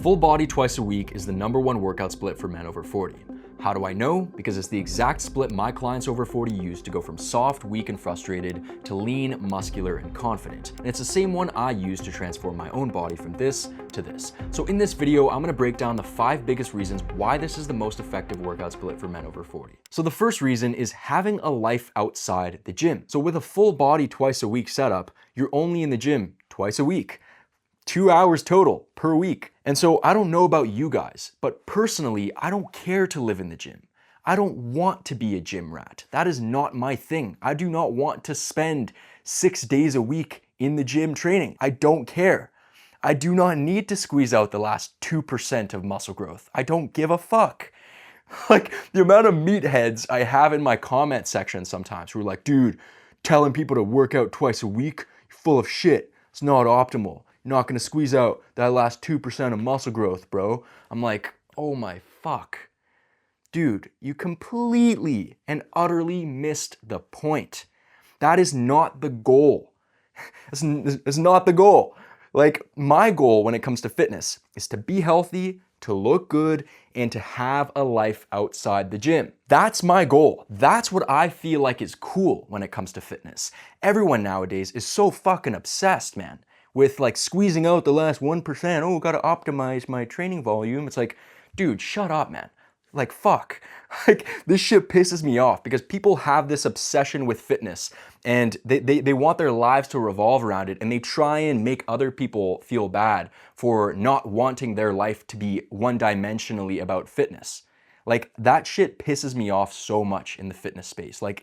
Full body twice a week is the #1 workout split for men over 40. How do I know? Because it's the exact split my clients over 40 use to go from soft, weak, and frustrated to lean, muscular, and confident. And it's the same one I use to transform my own body from this to this. So in this video, I'm gonna break down the 5 biggest reasons why this is the most effective workout split for men over 40. So the first reason is having a life outside the gym. So with a full body twice a week setup, you're only in the gym twice a week. 2 hours total per week. And so I don't know about you guys, but personally, I don't care to live in the gym. I don't want to be a gym rat. That is not my thing. I do not want to spend 6 days a week in the gym training. I don't care. I do not need to squeeze out the last 2% of muscle growth. I don't give a fuck. Like the amount of meatheads I have in my comment section sometimes who are like, dude, telling people to work out twice a week, you're full of shit. It's not optimal. You're not gonna squeeze out that last 2% of muscle growth, bro. I'm like, oh my fuck. Dude, you completely and utterly missed the point. That is not the goal. It's not the goal. Like my goal when it comes to fitness is to be healthy, to look good, and to have a life outside the gym. That's my goal. That's what I feel like is cool when it comes to fitness. Everyone nowadays is so fucking obsessed, man, with like squeezing out the last 1%. Oh, gotta optimize my training volume. It's like, dude, shut up, man. Like, fuck. Like, this shit pisses me off because people have this obsession with fitness and they want their lives to revolve around it, and they try and make other people feel bad for not wanting their life to be one-dimensionally about fitness. Like, that shit pisses me off so much in the fitness space. Like,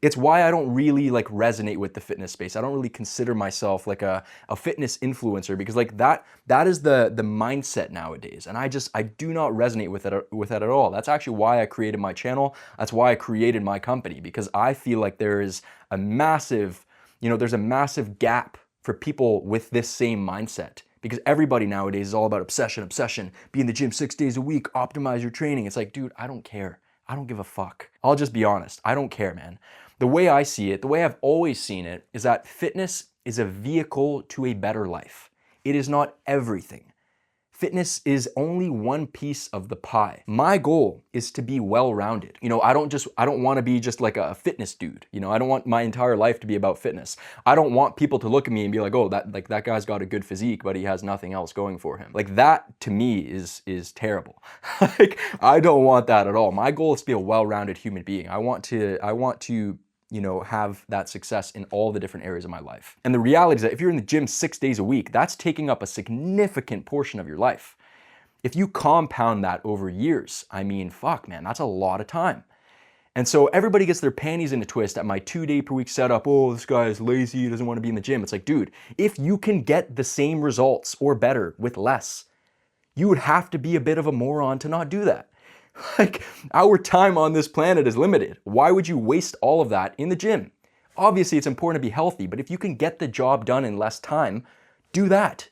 it's why I don't really like resonate with the fitness space. I don't really consider myself like a fitness influencer because like that is the mindset nowadays. And I do not resonate with that at all. That's actually why I created my channel. That's why I created my company, because I feel like there is a massive, there's a massive gap for people with this same mindset. Because everybody nowadays is all about obsession, be in the gym 6 days a week, optimize your training. It's like, dude, I don't care. I don't give a fuck. I'll just be honest. I don't care, man. The way I see it, the way I've always seen it, is that fitness is a vehicle to a better life. It is not everything. Fitness is only one piece of the pie. My goal is to be well-rounded. I don't want to be just like a fitness dude. I don't want my entire life to be about fitness. I don't want people to look at me and be like, oh, that guy's got a good physique, but he has nothing else going for him. Like that to me is terrible. Like I don't want that at all. My goal is to be a well-rounded human being. I want to have that success in all the different areas of my life. And the reality is that if you're in the gym 6 days a week, that's taking up a significant portion of your life. If you compound that over years, I mean, fuck, man, that's a lot of time. And so everybody gets their panties in a twist at my 2-day per week setup. Oh, this guy is lazy, he doesn't want to be in the gym. It's like, dude, if you can get the same results or better with less, you would have to be a bit of a moron to not do that. Like, our time on this planet is limited. Why would you waste all of that in the gym? Obviously, it's important to be healthy, but if you can get the job done in less time, do that.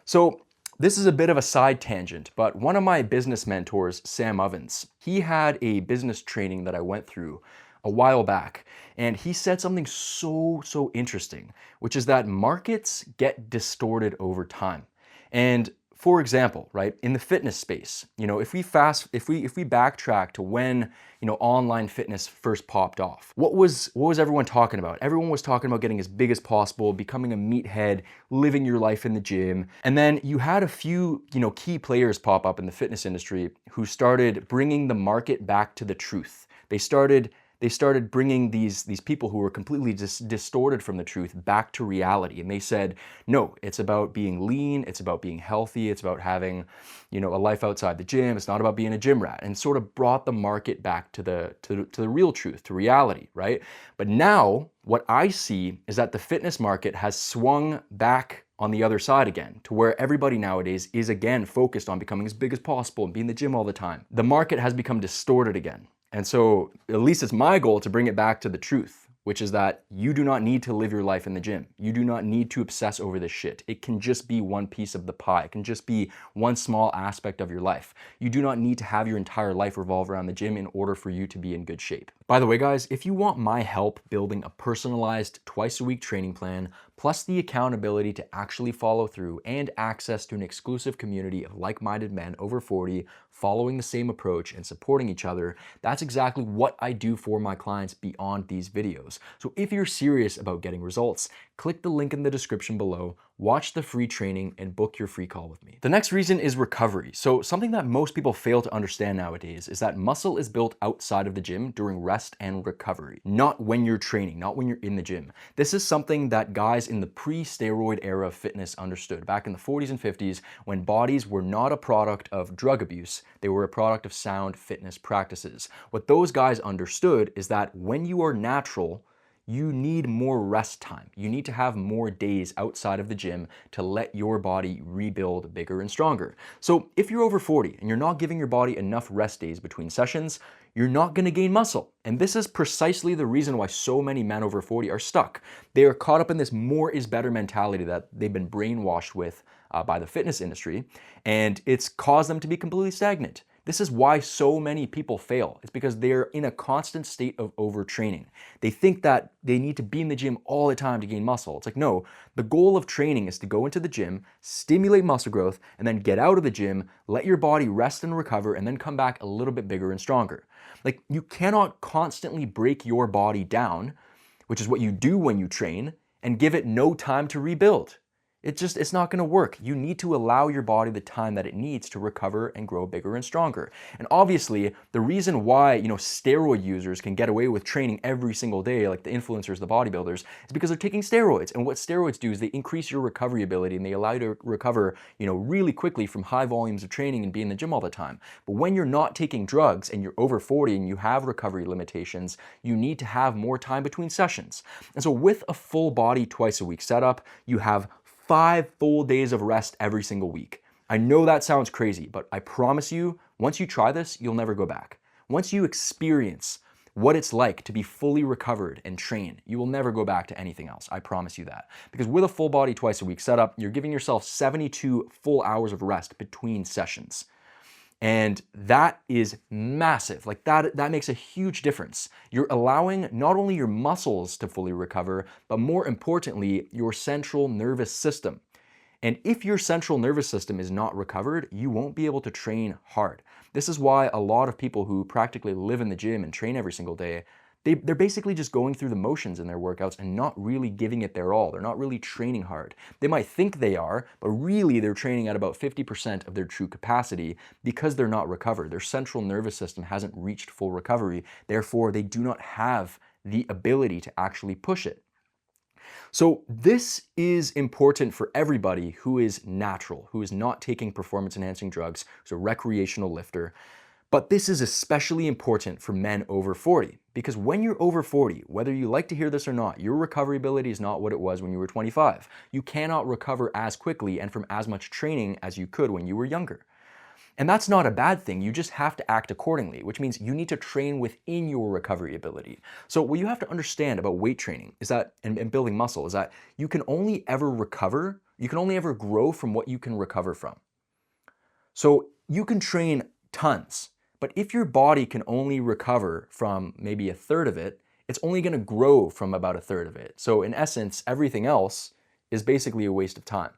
So this is a bit of a side tangent, but one of my business mentors, Sam Ovens, he had a business training that I went through a while back, and he said something so interesting, which is that markets get distorted over time. And for example, right, in the fitness space, if we backtrack to when, online fitness first popped off, what was everyone talking about? Everyone was talking about getting as big as possible, becoming a meathead, living your life in the gym. And then you had a few, key players pop up in the fitness industry who started bringing the market back to the truth. They started bringing these people who were completely distorted from the truth back to reality. And they said, no, it's about being lean, it's about being healthy, it's about having, a life outside the gym, it's not about being a gym rat, and sort of brought the market back to the real truth, to reality, right? But now what I see is that the fitness market has swung back on the other side again, to where everybody nowadays is again focused on becoming as big as possible and being in the gym all the time. The market has become distorted again. And so at least it's my goal to bring it back to the truth, which is that you do not need to live your life in the gym. You do not need to obsess over this shit. It can just be one piece of the pie. It can just be one small aspect of your life. You do not need to have your entire life revolve around the gym in order for you to be in good shape. By the way, guys, if you want my help building a personalized twice-a-week training plan, plus the accountability to actually follow through and access to an exclusive community of like-minded men over 40 following the same approach and supporting each other, that's exactly what I do for my clients beyond these videos. So if you're serious about getting results, click the link in the description below, watch the free training, and book your free call with me. The next reason is recovery. So something that most people fail to understand nowadays is that muscle is built outside of the gym during rest and recovery, not when you're training, not when you're in the gym. This is something that guys in the pre-steroid era of fitness understood back in the 40s and 50s, when bodies were not a product of drug abuse, they were a product of sound fitness practices. What those guys understood is that when you are natural, you need more rest time. You need to have more days outside of the gym to let your body rebuild bigger and stronger. So if you're over 40 and you're not giving your body enough rest days between sessions, you're not gonna gain muscle. And this is precisely the reason why so many men over 40 are stuck. They are caught up in this more is better mentality that they've been brainwashed with by the fitness industry, and it's caused them to be completely stagnant. This is why so many people fail. It's because they're in a constant state of overtraining. They think that they need to be in the gym all the time to gain muscle. It's like, no, the goal of training is to go into the gym, stimulate muscle growth, and then get out of the gym, let your body rest and recover, and then come back a little bit bigger and stronger. Like, you cannot constantly break your body down, which is what you do when you train, and give it no time to rebuild. It's not gonna work. You need to allow your body the time that it needs to recover and grow bigger and stronger. And obviously, the reason why, steroid users can get away with training every single day, like the influencers, the bodybuilders, is because they're taking steroids. And what steroids do is they increase your recovery ability and they allow you to recover, really quickly from high volumes of training and be in the gym all the time. But when you're not taking drugs and you're over 40 and you have recovery limitations, you need to have more time between sessions. And so with a full body twice a week setup, you have 5 full days of rest every single week. I know that sounds crazy, but I promise you, once you try this, you'll never go back. Once you experience what it's like to be fully recovered and trained, you will never go back to anything else. I promise you that. Because with a full body twice a week setup, you're giving yourself 72 full hours of rest between sessions. And that is massive. Like that makes a huge difference. You're allowing not only your muscles to fully recover, but more importantly, your central nervous system. And if your central nervous system is not recovered, you won't be able to train hard. This is why a lot of people who practically live in the gym and train every single day, they're basically just going through the motions in their workouts and not really giving it their all. They're not really training hard. They might think they are, but really they're training at about 50% of their true capacity because they're not recovered. Their central nervous system hasn't reached full recovery. Therefore, they do not have the ability to actually push it. So this is important for everybody who is natural, who is not taking performance-enhancing drugs, who's a recreational lifter. But this is especially important for men over 40, because when you're over 40, whether you like to hear this or not, your recovery ability is not what it was when you were 25. You cannot recover as quickly and from as much training as you could when you were younger. And that's not a bad thing, you just have to act accordingly, which means you need to train within your recovery ability. So what you have to understand about weight training is that, and building muscle, is that you can only ever recover, you can only ever grow from what you can recover from. So you can train tons, but if your body can only recover from maybe a third of it, it's only gonna grow from about a third of it. So in essence, everything else is basically a waste of time.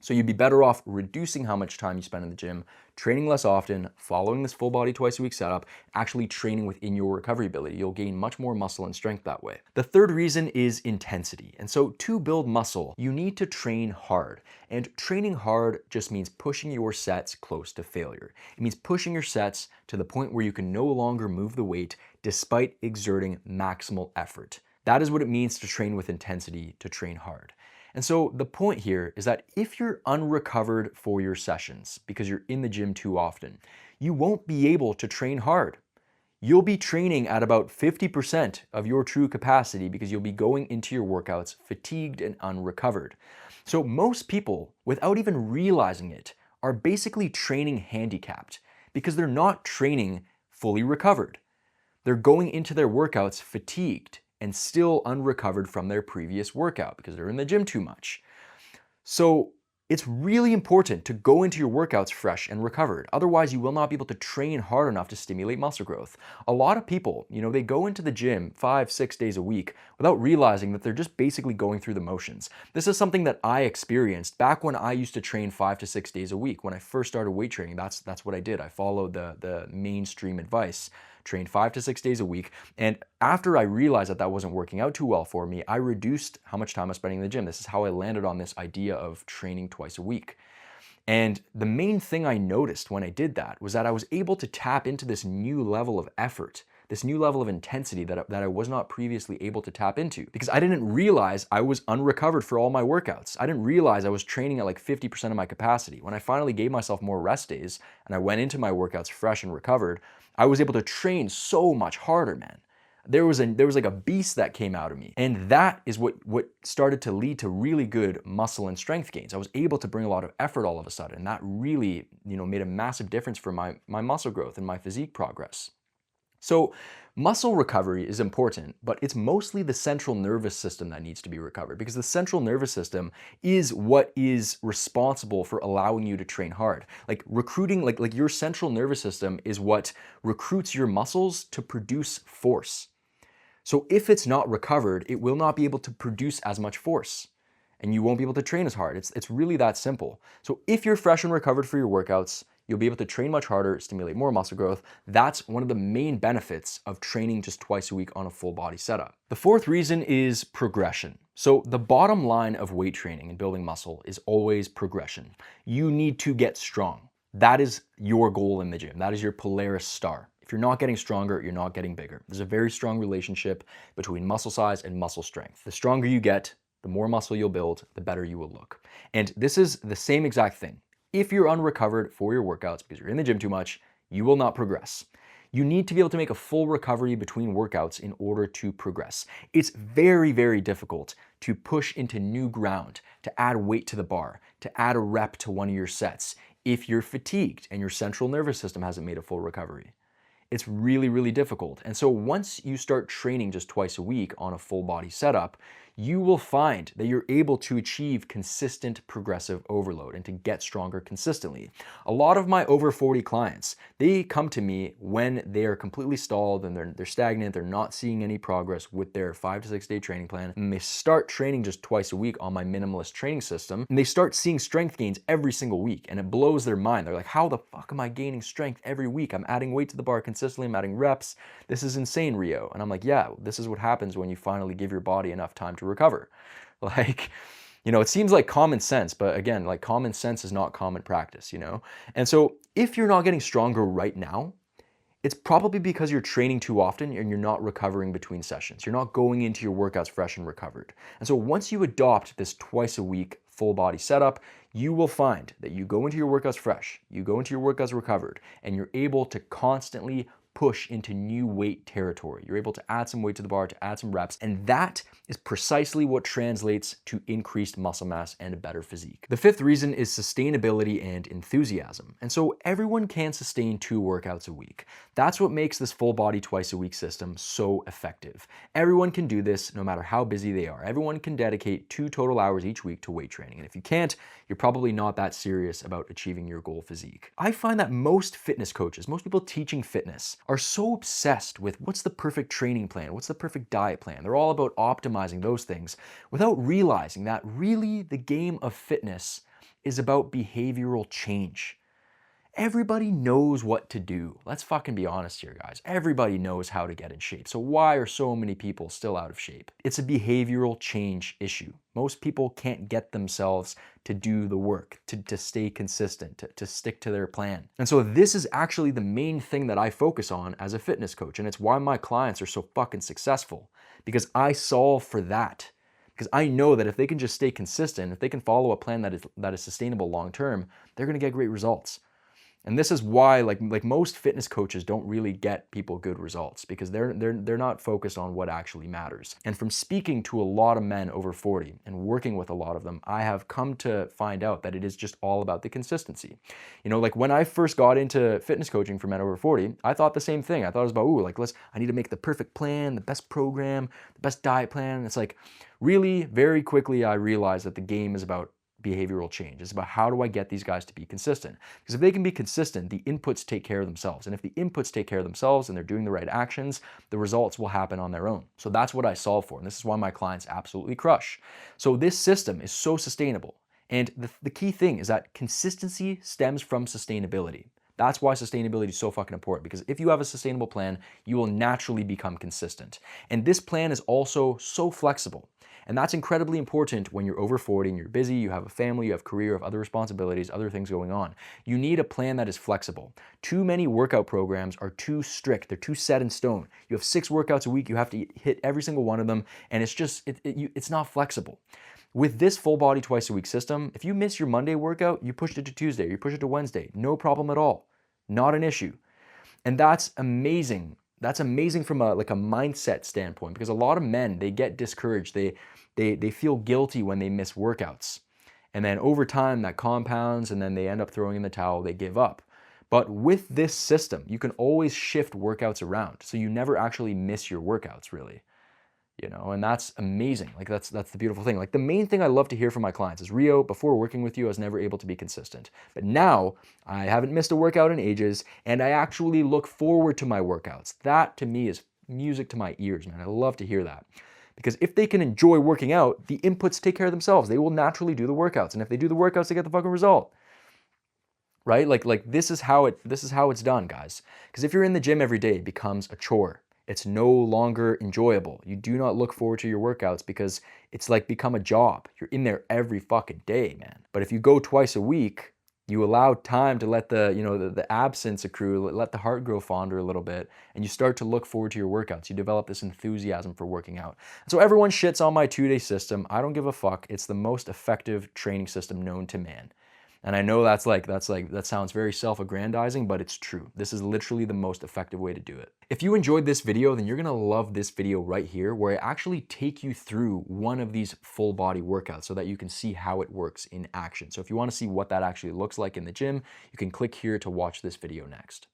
So you'd be better off reducing how much time you spend in the gym, training less often, following this full body twice a week setup, actually training within your recovery ability. You'll gain much more muscle and strength that way. The third reason is intensity. And so to build muscle, you need to train hard. And training hard just means pushing your sets close to failure. It means pushing your sets to the point where you can no longer move the weight despite exerting maximal effort. That is what it means to train with intensity, to train hard. And so the point here is that if you're unrecovered for your sessions because you're in the gym too often, you won't be able to train hard. You'll be training at about 50% of your true capacity because you'll be going into your workouts fatigued and unrecovered. So most people, without even realizing it, are basically training handicapped because they're not training fully recovered. They're going into their workouts fatigued and still unrecovered from their previous workout because they're in the gym too much. So It's really important to go into your workouts fresh and recovered. Otherwise, you will not be able to train hard enough to stimulate muscle growth. A lot of people, they go into the gym 5, 6 days a week without realizing that they're just basically going through the motions. This is something that I experienced back when I used to train 5 to 6 days a week. When I first started weight training, that's what I did. I followed the mainstream advice. Trained 5 to 6 days a week. And after I realized that that wasn't working out too well for me, I reduced how much time I was spending in the gym. This is how I landed on this idea of training twice a week. And the main thing I noticed when I did that was that I was able to tap into this new level of effort, this new level of intensity that I was not previously able to tap into, because I didn't realize I was unrecovered for all my workouts. I didn't realize I was training at like 50% of my capacity. When I finally gave myself more rest days and I went into my workouts fresh and recovered, I was able to train so much harder, man. There was like a beast that came out of me. And that is what started to lead to really good muscle and strength gains. I was able to bring a lot of effort all of a sudden. And that really, made a massive difference for my muscle growth and my physique progress. So muscle recovery is important, but it's mostly the central nervous system that needs to be recovered, because the central nervous system is what is responsible for allowing you to train hard. Like recruiting, like your central nervous system is what recruits your muscles to produce force. So if it's not recovered, it will not be able to produce as much force, and you won't be able to train as hard. It's really that simple. So if you're fresh and recovered for your workouts, you'll be able to train much harder, stimulate more muscle growth. That's one of the main benefits of training just twice a week on a full body setup. The fourth reason is progression. So the bottom line of weight training and building muscle is always progression. You need to get strong. That is your goal in the gym. That is your Polaris star. If you're not getting stronger, you're not getting bigger. There's a very strong relationship between muscle size and muscle strength. The stronger you get, the more muscle you'll build, the better you will look. And this is the same exact thing. If you're unrecovered for your workouts because you're in the gym too much, you will not progress. You need to be able to make a full recovery between workouts in order to progress. It's very, very difficult to push into new ground, to add weight to the bar, to add a rep to one of your sets if you're fatigued and your central nervous system hasn't made a full recovery. It's really, really difficult. And so once you start training just twice a week on a full body setup, you will find that you're able to achieve consistent progressive overload and to get stronger consistently. A lot of my over 40 clients, they come to me when they are completely stalled and they're stagnant, they're not seeing any progress with their 5 to 6 day training plan, and they start training just twice a week on my minimalist training system, and they start seeing strength gains every single week, and it blows their mind. They're like, how the fuck am I gaining strength every week? I'm adding weight to the bar consistently, I'm adding reps. This is insane, Rio. And I'm like, yeah, this is what happens when you finally give your body enough time to recover. Like, it seems like common sense, but again, like common sense is not common practice, And so if you're not getting stronger right now, it's probably because you're training too often and you're not recovering between sessions. You're not going into your workouts fresh and recovered. And so once you adopt this twice a week full body setup, you will find that you go into your workouts fresh, you go into your workouts recovered, and you're able to constantly push into new weight territory. You're able to add some weight to the bar, to add some reps, and that is precisely what translates to increased muscle mass and a better physique. The fifth reason is sustainability and enthusiasm. And so everyone can sustain 2 workouts a week. That's what makes this full body twice a week system so effective. Everyone can do this no matter how busy they are. Everyone can dedicate 2 total hours each week to weight training. And if you can't, you're probably not that serious about achieving your goal physique. I find that most fitness coaches, most people teaching fitness, are so obsessed with what's the perfect training plan, what's the perfect diet plan. They're all about optimizing those things without realizing that really the game of fitness is about behavioral change. Everybody knows what to do. Let's fucking be honest here, guys. Everybody knows how to get in shape. So why are so many people still out of shape? It's a behavioral change issue. Most people can't get themselves to do the work, to stay consistent, to stick to their plan. And so this is actually the main thing that I focus on as a fitness coach. And it's why my clients are so fucking successful, because I solve for that. Because I know that if they can just stay consistent, if they can follow a plan that is sustainable long term, they're gonna get great results. And this is why like most fitness coaches don't really get people good results, because they're not focused on what actually matters. And from speaking to a lot of men over 40 and working with a lot of them, I have come to find out that it is just all about the consistency. Like when I first got into fitness coaching for men over 40, I thought the same thing. I thought it was about, I need to make the perfect plan, the best program, the best diet plan. And it's like, really, very quickly I realized that the game is about behavioral change. It's about how do I get these guys to be consistent? Because if they can be consistent, the inputs take care of themselves. And if the inputs take care of themselves and they're doing the right actions, the results will happen on their own. So that's what I solve for. And this is why my clients absolutely crush. So this system is so sustainable. And the key thing is that consistency stems from sustainability. That's why sustainability is so fucking important, because if you have a sustainable plan, you will naturally become consistent. And this plan is also so flexible. And that's incredibly important when you're over 40 and you're busy, you have a family, you have career, you have other responsibilities, other things going on. You need a plan that is flexible. Too many workout programs are too strict. They're too set in stone. You have 6 workouts a week, you have to hit every single one of them, and it's just, it's not flexible. With this full body twice a week system, if you miss your Monday workout, you push it to Tuesday, you push it to Wednesday, no problem at all. Not an issue. And that's amazing. That's amazing from a mindset standpoint, because a lot of men, they get discouraged. They feel guilty when they miss workouts. And then over time that compounds and then they end up throwing in the towel, they give up. But with this system, you can always shift workouts around. So you never actually miss your workouts really. And that's amazing. Like that's the beautiful thing. Like the main thing I love to hear from my clients is, Rio, before working with you, I was never able to be consistent. But now I haven't missed a workout in ages and I actually look forward to my workouts. That to me is music to my ears, man. I love to hear that. Because if they can enjoy working out, the inputs take care of themselves. They will naturally do the workouts. And if they do the workouts, they get the fucking result. Right? Like this is how it's done, guys. Because if you're in the gym every day, it becomes a chore. It's no longer enjoyable. You do not look forward to your workouts because it's like become a job. You're in there every fucking day, man. But if you go twice a week, you allow time to let the absence accrue, let the heart grow fonder a little bit, and you start to look forward to your workouts. You develop this enthusiasm for working out. So everyone shits on my 2-day system. I don't give a fuck. It's the most effective training system known to man. And I know that sounds very self-aggrandizing, but it's true. This is literally the most effective way to do it. If you enjoyed this video, then you're gonna love this video right here, where I actually take you through one of these full body workouts so that you can see how it works in action. So if you wanna see what that actually looks like in the gym, you can click here to watch this video next.